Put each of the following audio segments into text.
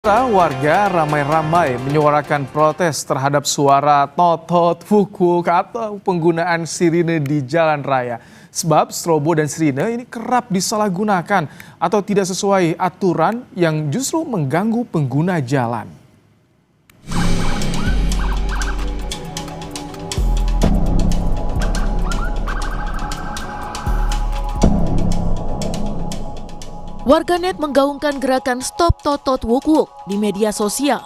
Warga ramai-ramai menyuarakan protes terhadap suara totot, fukuk, atau penggunaan sirine di jalan raya. Sebab strobo dan sirine ini kerap disalahgunakan atau tidak sesuai aturan yang justru mengganggu pengguna jalan. Warganet menggaungkan gerakan Stop Totot Wuk Wuk di media sosial.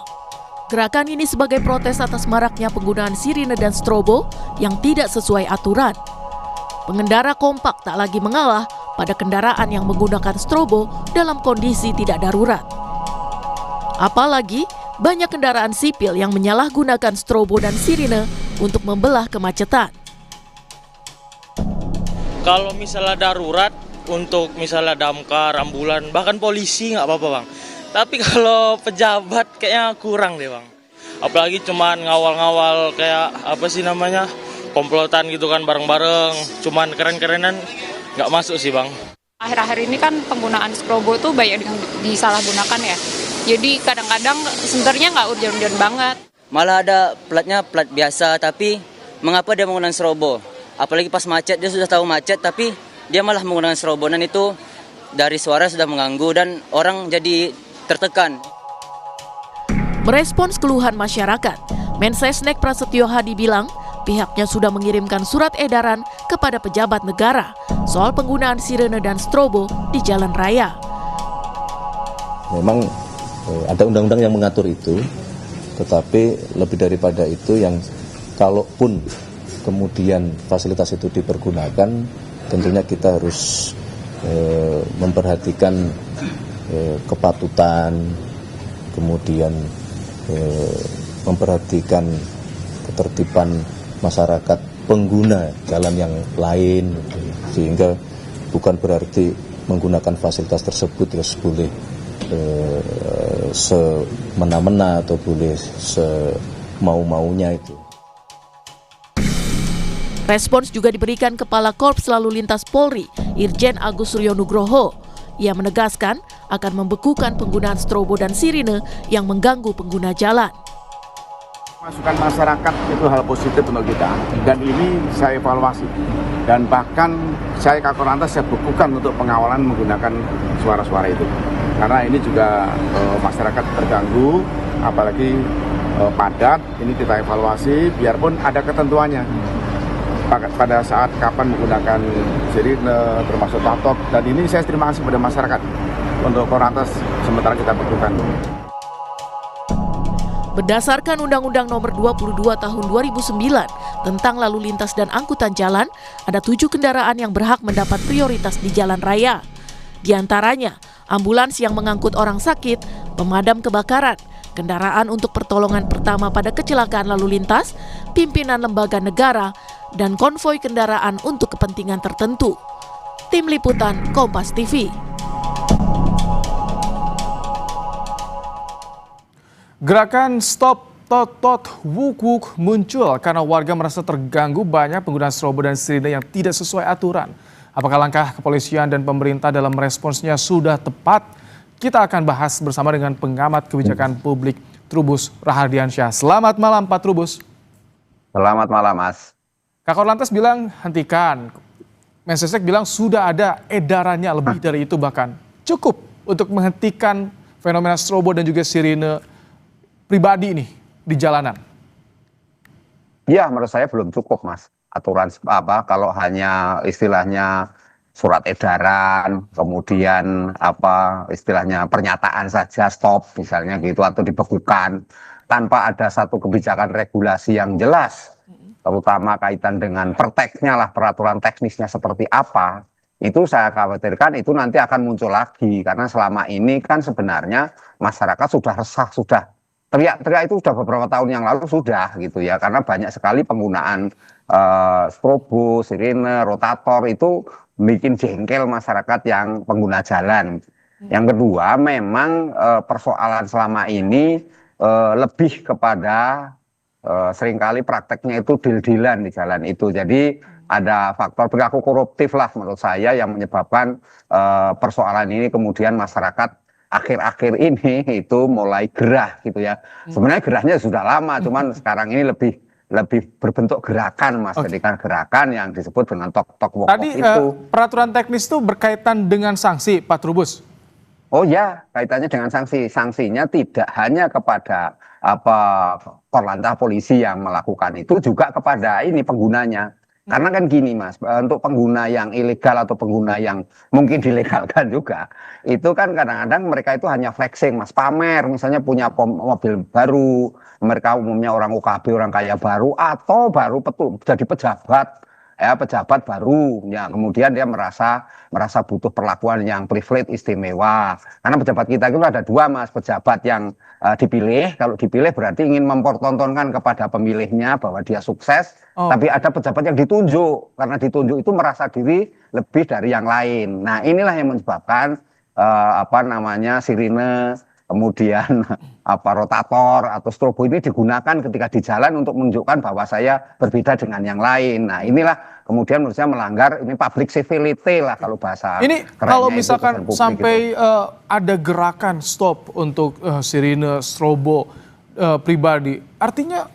Gerakan ini sebagai protes atas maraknya penggunaan sirine dan strobo yang tidak sesuai aturan. Pengendara kompak tak lagi mengalah pada kendaraan yang menggunakan strobo dalam kondisi tidak darurat. Apalagi banyak kendaraan sipil yang menyalahgunakan strobo dan sirine untuk membelah kemacetan. Kalau misalnya darurat, untuk misalnya damkar, ambulan, bahkan polisi nggak apa-apa bang. Tapi kalau pejabat kayaknya kurang deh bang. Apalagi cuman ngawal-ngawal kayak apa sih namanya, komplotan gitu kan bareng-bareng. Cuman keren-kerenan nggak masuk sih bang. Akhir-akhir ini kan penggunaan strobo tuh banyak yang disalahgunakan ya. Jadi kadang-kadang sebenarnya nggak urgent-urgent banget. Malah ada platnya plat biasa, tapi mengapa dia menggunakan strobo? Apalagi pas macet, dia sudah tahu macet tapi dia malah menggunakan strobo, dan itu dari suara sudah mengganggu dan orang jadi tertekan. Merespons keluhan masyarakat, Mensesnek Prasetyo Hadi bilang pihaknya sudah mengirimkan surat edaran kepada pejabat negara soal penggunaan sirene dan strobo di jalan raya. Memang ada undang-undang yang mengatur itu, tetapi lebih daripada itu yang kalaupun kemudian fasilitas itu dipergunakan, tentunya kita harus memperhatikan kepatutan, kemudian memperhatikan ketertiban masyarakat pengguna jalan yang lain, sehingga bukan berarti menggunakan fasilitas tersebut terus boleh semena-mena atau boleh semau-maunya itu. Respons juga diberikan Kepala Korps Lalu Lintas Polri, Irjen Agus Suryo Nugroho. Ia menegaskan akan membekukan penggunaan strobo dan sirine yang mengganggu pengguna jalan. Masukan masyarakat itu hal positif untuk kita, dan ini saya evaluasi. Dan bahkan saya Kakor Lantas saya bekukan untuk pengawalan menggunakan suara-suara itu. Karena ini juga masyarakat terganggu, apalagi padat, ini kita evaluasi biarpun ada ketentuannya. Pada saat kapan menggunakan sirine, termasuk totot, dan ini saya terima kasih kepada masyarakat untuk Korlantas sementara kita bekukan. Berdasarkan Undang-Undang Nomor 22 Tahun 2009 tentang lalu lintas dan angkutan jalan, ada 7 kendaraan yang berhak mendapat prioritas di jalan raya. Di antaranya, ambulans yang mengangkut orang sakit, pemadam kebakaran, kendaraan untuk pertolongan pertama pada kecelakaan lalu lintas, pimpinan lembaga negara, dan konvoi kendaraan untuk kepentingan tertentu. Tim Liputan Kompas TV. Gerakan Stop Totot Wuk Wuk muncul karena warga merasa terganggu banyak penggunaan strobo dan sirine yang tidak sesuai aturan. Apakah langkah kepolisian dan pemerintah dalam responsnya sudah tepat? Kita akan bahas bersama dengan pengamat kebijakan publik Trubus Rahardiansyah. Selamat malam Pak Trubus. Selamat malam Mas. Kakor Lantas bilang hentikan. Mensesnek bilang sudah ada edarannya, lebih dari itu bahkan. Cukup untuk menghentikan fenomena strobo dan juga sirine pribadi ini di jalanan. Ya, menurut saya belum cukup Mas. Aturan apa kalau hanya istilahnya surat edaran, kemudian apa istilahnya pernyataan saja stop misalnya gitu, atau dibekukan tanpa ada satu kebijakan regulasi yang jelas, terutama kaitan dengan perteknya lah, peraturan teknisnya seperti apa, itu saya khawatirkan itu nanti akan muncul lagi, karena selama ini kan sebenarnya masyarakat sudah resah, sudah teriak-teriak itu sudah beberapa tahun yang lalu sudah gitu ya, karena banyak sekali penggunaan strobo, sirine, rotator itu bikin jengkel masyarakat yang pengguna jalan. Yang kedua, memang persoalan selama ini lebih kepada seringkali prakteknya itu deal-dealan di jalan itu. Jadi ada faktor perilaku koruptif lah menurut saya yang menyebabkan persoalan ini kemudian masyarakat akhir-akhir ini itu mulai gerah gitu ya. Sebenarnya gerahnya sudah lama, cuman sekarang ini lebih berbentuk gerakan, Mas. Oke. Ketika gerakan yang disebut dengan tok-tok walk Tadi itu. peraturan teknis itu berkaitan dengan sanksi, Pak Trubus. Oh ya, kaitannya dengan sanksi. Sanksinya tidak hanya kepada korlantas polisi yang melakukan itu, juga kepada ini penggunanya. Karena kan gini, Mas, untuk pengguna yang ilegal atau pengguna yang mungkin dilegalkan juga, itu kan kadang-kadang mereka itu hanya flexing, Mas, pamer, misalnya punya mobil baru, mereka umumnya orang UKB, orang kaya baru, atau baru jadi pejabat. Ya, pejabat baru, ya kemudian dia merasa butuh perlakuan yang privilege istimewa. Karena pejabat kita itu ada dua, Mas, pejabat yang dipilih. Kalau dipilih berarti ingin mempertontonkan kepada pemilihnya bahwa dia sukses. Tapi ada pejabat yang ditunjuk, karena ditunjuk itu merasa diri lebih dari yang lain. Nah, inilah yang menyebabkan sirine, kemudian rotator atau strobo ini digunakan ketika di jalan untuk menunjukkan bahwa saya berbeda dengan yang lain. Nah, inilah kemudian menurut saya melanggar ini public civility lah kalau bahasa Ini kerennya kalau itu, misalkan kesan publik sampai gitu. ada gerakan stop untuk sirine, strobo pribadi, artinya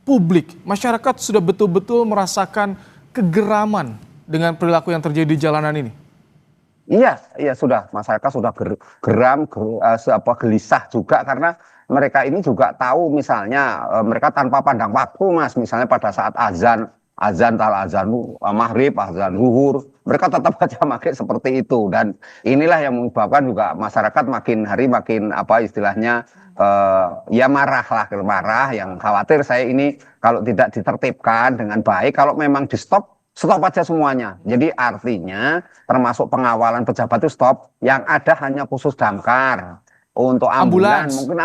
publik, masyarakat sudah betul-betul merasakan kegeraman dengan perilaku yang terjadi di jalanan ini. Iya, sudah masyarakat sudah geram, gelisah juga karena mereka ini juga tahu misalnya mereka tanpa pandang waktu, Mas, misalnya pada saat azan maghrib, azan zuhur, mereka tetap aja pakai seperti itu, dan inilah yang menyebabkan juga masyarakat makin hari makin istilahnya ya marah, yang khawatir saya ini kalau tidak ditertibkan dengan baik, kalau memang di stop aja semuanya. Jadi artinya termasuk pengawalan pejabat itu stop, yang ada hanya khusus damkar. Untuk ambulan, mungkin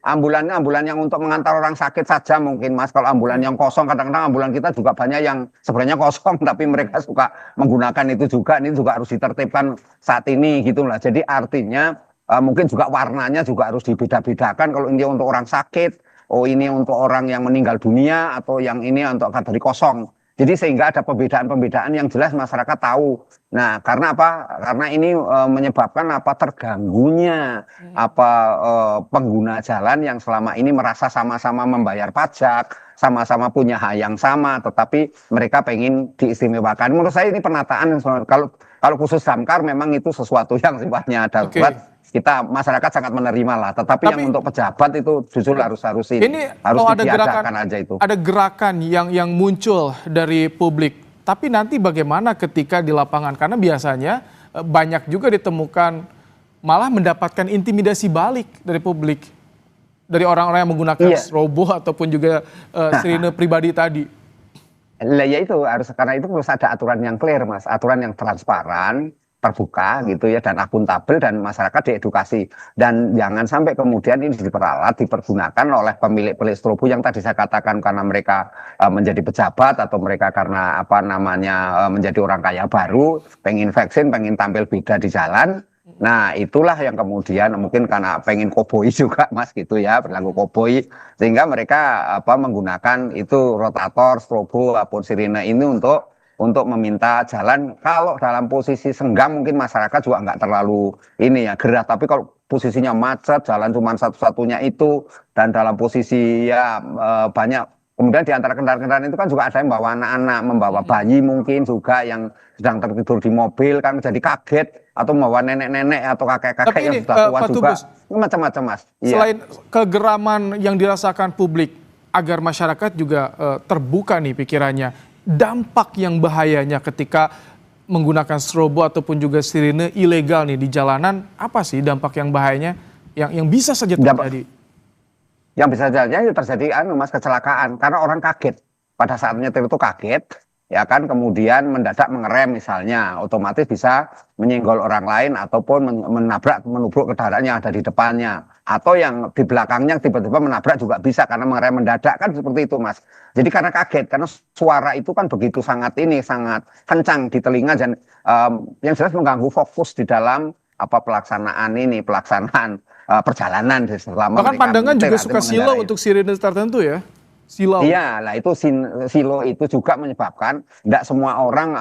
ambulan yang untuk mengantar orang sakit saja mungkin, Mas. Kalau ambulan yang kosong, kadang-kadang ambulan kita juga banyak yang sebenarnya kosong, tapi mereka suka menggunakan itu juga. Ini juga harus ditertibkan saat ini gitu lah. Jadi artinya mungkin juga warnanya juga harus dibeda-bedakan. Kalau ini untuk orang sakit, ini untuk orang yang meninggal dunia, atau yang ini untuk kategori kosong. Jadi sehingga ada pembedaan-pembedaan yang jelas masyarakat tahu. Nah, karena apa? Karena ini menyebabkan terganggunya pengguna jalan yang selama ini merasa sama-sama membayar pajak, sama-sama punya hak yang sama, tetapi mereka pengen diistimewakan. Menurut saya ini penataan. Kalau khusus damkar memang itu sesuatu yang sifatnya darurat. Kita masyarakat sangat menerima lah, tetapi yang untuk pejabat itu justru harus harus diadakan aja itu. Ada gerakan yang muncul dari publik, tapi nanti bagaimana ketika di lapangan? Karena biasanya banyak juga ditemukan malah mendapatkan intimidasi balik dari publik, dari orang-orang yang menggunakan strobo ataupun juga sirine pribadi tadi. Lah ya itu karena itu harus ada aturan yang clear, Mas, aturan yang transparan, terbuka gitu ya, dan akuntabel, dan masyarakat diedukasi, dan jangan sampai kemudian ini dipergunakan oleh pemilik strobo yang tadi saya katakan karena mereka menjadi pejabat, atau mereka karena menjadi orang kaya baru, pengen vaksin, pengen tampil beda di jalan. Nah, itulah yang kemudian mungkin karena pengen koboi juga, Mas, gitu ya, berlaku koboi, sehingga mereka menggunakan itu rotator, strobo, ataupun sirine ini untuk meminta jalan. Kalau dalam posisi senggang mungkin masyarakat juga nggak terlalu gerah, tapi kalau posisinya macet, jalan cuma satu-satunya itu, dan dalam posisi banyak, kemudian di antara kendaraan-kendaraan itu kan juga ada yang bawa anak-anak, membawa bayi mungkin juga yang sedang tertidur di mobil, kan jadi kaget, atau membawa nenek-nenek atau kakek-kakek yang sudah tua juga, macam-macam, Mas. Selain kegeraman yang dirasakan publik, agar masyarakat juga terbuka nih pikirannya, dampak yang bahayanya ketika menggunakan strobo ataupun juga sirine ilegal nih di jalanan, apa sih dampak yang bahayanya yang bisa saja terjadi? Yang bisa terjadi Mas, kecelakaan, karena orang kaget pada saat nyetir itu kaget, ya kan, kemudian mendadak mengerem misalnya, otomatis bisa menyenggol orang lain ataupun menubruk kendaraan yang ada di depannya, atau yang di belakangnya tiba-tiba menabrak juga bisa karena mengerem mendadak, kan seperti itu, Mas. Jadi karena kaget, karena suara itu kan begitu sangat kencang di telinga, dan yang jelas mengganggu fokus di dalam pelaksanaan Bahkan perjalanan selama pandangan juga suka silau untuk sirine tertentu ya. silau. Iya, lah itu silo itu juga menyebabkan tidak semua orang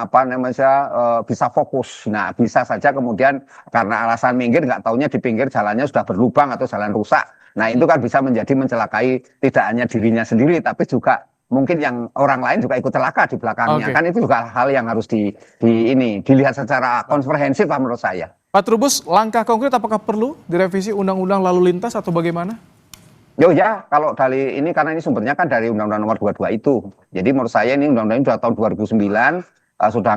bisa fokus. Nah, bisa saja kemudian karena alasan minggir nggak taunya di pinggir jalannya sudah berlubang atau jalan rusak. Nah, itu kan bisa menjadi mencelakai tidak hanya dirinya sendiri tapi juga mungkin yang orang lain juga ikut celaka di belakangnya. Oke. Kan itu juga hal yang harus dilihat secara komprehensif lah menurut saya. Pak Trubus, langkah konkret apakah perlu direvisi Undang-Undang Lalu Lintas atau bagaimana? Yo ya, kalau dari ini karena ini sumbernya kan dari Undang-Undang Nomor 22 itu. Jadi menurut saya ini Undang-Undang ini sudah tahun 2009, sudah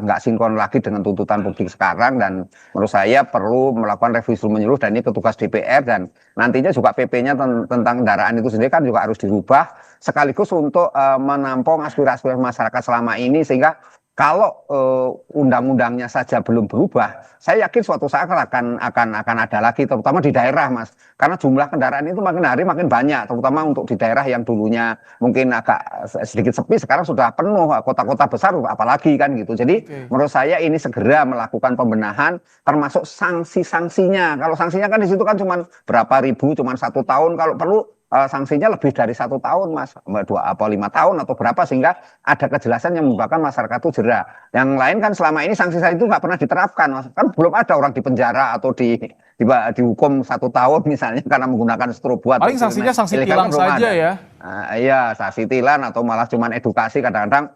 nggak sinkron lagi dengan tuntutan publik sekarang, dan menurut saya perlu melakukan revisi menyeluruh, dan ini petugas DPR, dan nantinya juga PP-nya tentang kendaraan itu sendiri kan juga harus dirubah sekaligus untuk menampung aspirasi masyarakat selama ini, sehingga kalau undang-undangnya saja belum berubah, saya yakin suatu saat akan ada lagi, terutama di daerah, Mas. Karena jumlah kendaraan itu makin hari makin banyak, terutama untuk di daerah yang dulunya mungkin agak sedikit sepi, sekarang sudah penuh, kota-kota besar apalagi kan gitu. Jadi menurut saya ini segera melakukan pembenahan, termasuk sanksi-sanksinya. Kalau sanksinya kan di situ kan cuma berapa ribu, cuma 1 tahun, kalau perlu sanksinya lebih dari 1 tahun, Mas, 5 tahun atau berapa, sehingga ada kejelasan yang menyebabkan masyarakat itu jerah. Yang lain kan selama ini sanksi itu nggak pernah diterapkan, Mas. Kan belum ada orang di penjara atau dihukum 1 tahun misalnya karena menggunakan strobo. Paling sanksinya sanksi tilang saja ya. Iya, sanksi tilang atau malah cuman edukasi. Kadang-kadang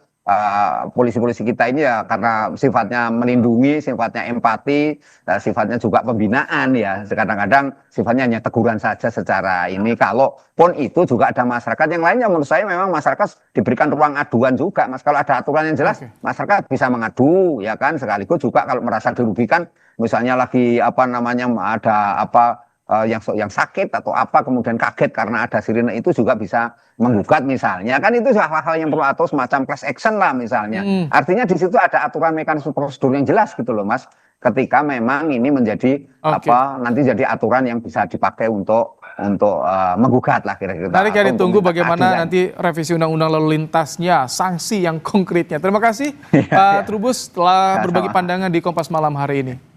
polisi-polisi kita ini ya karena sifatnya melindungi, sifatnya empati, sifatnya juga pembinaan ya. Kadang-kadang sifatnya hanya teguran saja secara ini. Kalaupun itu juga ada masyarakat yang lainnya, menurut saya memang masyarakat diberikan ruang aduan juga, Mas. Kalau ada aturan yang jelas, masyarakat bisa mengadu, ya kan. Sekaligus juga kalau merasa dirugikan, misalnya lagi ada yang sakit atau apa, kemudian kaget karena ada sirine, itu juga bisa menggugat misalnya, kan itu hal-hal yang perlu, atau semacam class action lah misalnya. Artinya di situ ada aturan mekanisme prosedur yang jelas gitu loh, Mas, ketika memang ini menjadi nanti jadi aturan yang bisa dipakai untuk menggugat lah kira-kira. Menarik ya, ditunggu bagaimana nanti revisi Undang-Undang Lalu Lintasnya, sanksi yang konkretnya. Terima kasih Pak Trubus telah berbagi pandangan di Kompas Malam hari ini.